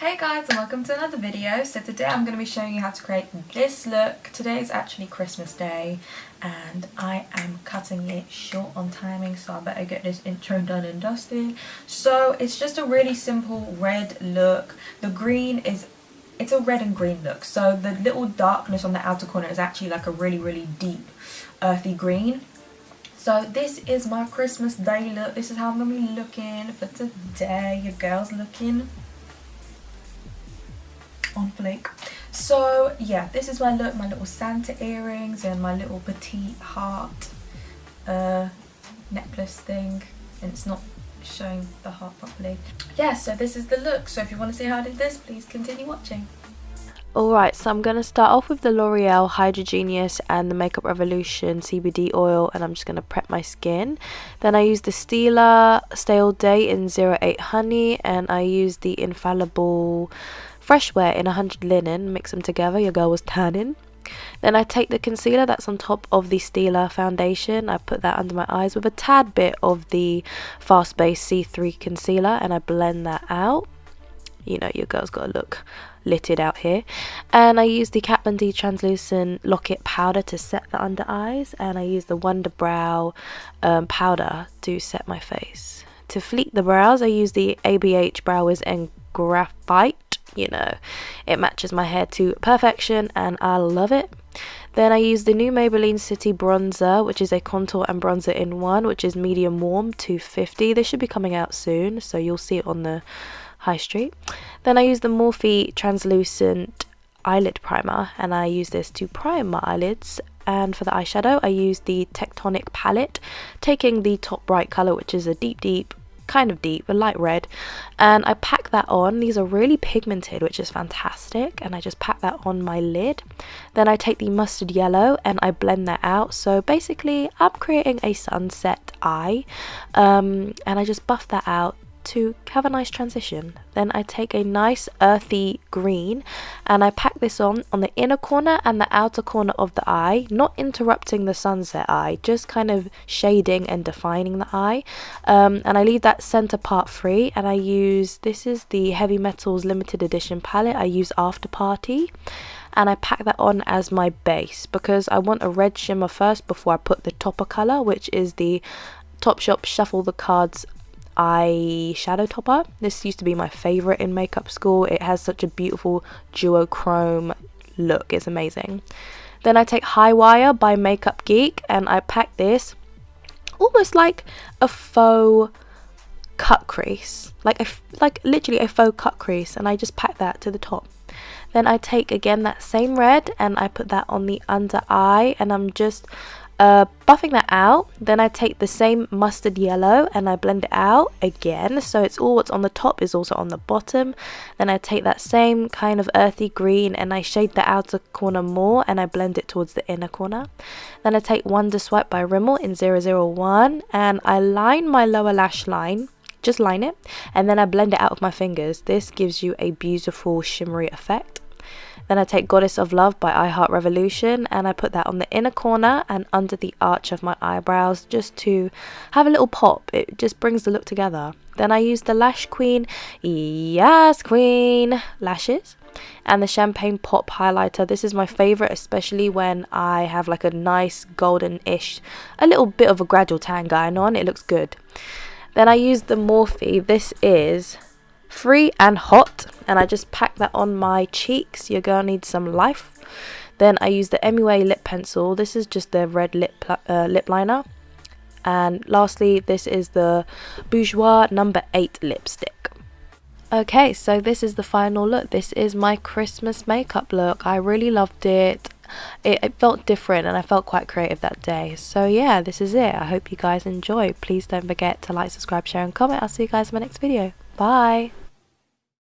Hey guys, and welcome to another video. So today I'm going to be showing you how to create this look. Today is actually Christmas Day and I am cutting it short on timing, so I better get this intro done and dusted. So it's just a really simple red look. The green is, it's a red and green look, so the little darkness on the outer corner is actually like a really deep earthy green. So this is my Christmas Day look. This is how I'm going to be looking for today. Your girl's looking on flick. So yeah, this is my look, my little Santa earrings and my little petite heart necklace thing, and it's not showing the heart properly. Yeah, so this is the look. So if you want to see how I did this, please continue watching. Alright, so I'm going to start off with the L'Oreal Hydrogenius and the Makeup Revolution CBD oil, and I'm just going to prep my skin. Then I use the Stila Stay All Day in 08 Honey, and I use the Infallible Fresh Wear in 100 Linen. Mix them together, your girl was tanning. Then I take the concealer that's on top of the Stila foundation, I put that under my eyes with a tad bit of the Fast Base C3 concealer, and I blend that out. You know, your girl's got to look litted out here. And I use the Kat Von D Translucent Lock-It powder to set the under eyes, and I use the Wonder Brow powder to set my face. To fleek the brows, I use the ABH Brow Wiz and Graphite. You know, it matches my hair to perfection and I love it. Then I use the new Maybelline City Bronzer, which is a contour and bronzer in one, which is medium warm 250. This should be coming out soon, so you'll see it on the high street. Then I use the Morphe Translucent Eyelid Primer, and I use this to prime my eyelids. And for the eyeshadow, I use the Tectonic palette, taking the top bright colour, which is a deep, kind of deep, a light red, and I pack that on. These are really pigmented, which is fantastic, and I just pack that on my lid. Then I take the mustard yellow and I blend that out. So basically I'm creating a sunset eye, and I just buff that out to have a nice transition. Then I take a nice earthy green and I pack this on the inner corner and the outer corner of the eye, not interrupting the sunset eye, just kind of shading and defining the eye. And I leave that center part free, and I use, this is the Heavy Metals limited edition palette. I use After Party, and I pack that on as my base because I want a red shimmer first before I put the topper color, which is the Topshop Shuffle the Cards eyeshadow topper. This used to be my favorite in makeup school. It has such a beautiful duochrome look, it's amazing. Then I take High Wire by Makeup Geek and I pack this almost like a faux cut crease, like literally a faux cut crease, and I just pack that to the top. Then I take again that same red and I put that on the under eye, and I'm just buffing that out. Then I take the same mustard yellow and I blend it out again, so it's all what's on the top is also on the bottom. Then I take that same kind of earthy green and I shade the outer corner more and I blend it towards the inner corner. Then I take Wonder Swipe by Rimmel in 001 and I line my lower lash line, just line it, and then I blend it out with my fingers. This gives you a beautiful shimmery effect. Then I take Goddess of Love by I Heart Revolution and I put that on the inner corner and under the arch of my eyebrows just to have a little pop. It just brings the look together. Then I use the Lash Queen, yes queen, lashes, and the Champagne Pop highlighter. This is my favorite, especially when I have like a nice golden-ish, a little bit of a gradual tan going on. It looks good. Then I use the Morphe. This is Free and Hot, and I just pack that on my cheeks. Your girl needs some life. Then I use the MUA lip pencil. This is just the red lip liner. And lastly, this is the Bourjois number 8 lipstick. Okay, so this is the final look. This is my Christmas makeup look. I really loved it. It felt different and I felt quite creative that day. So yeah, this is it. I hope you guys enjoy. Please don't forget to like, subscribe, share and comment. I'll see you guys in my next video. Bye.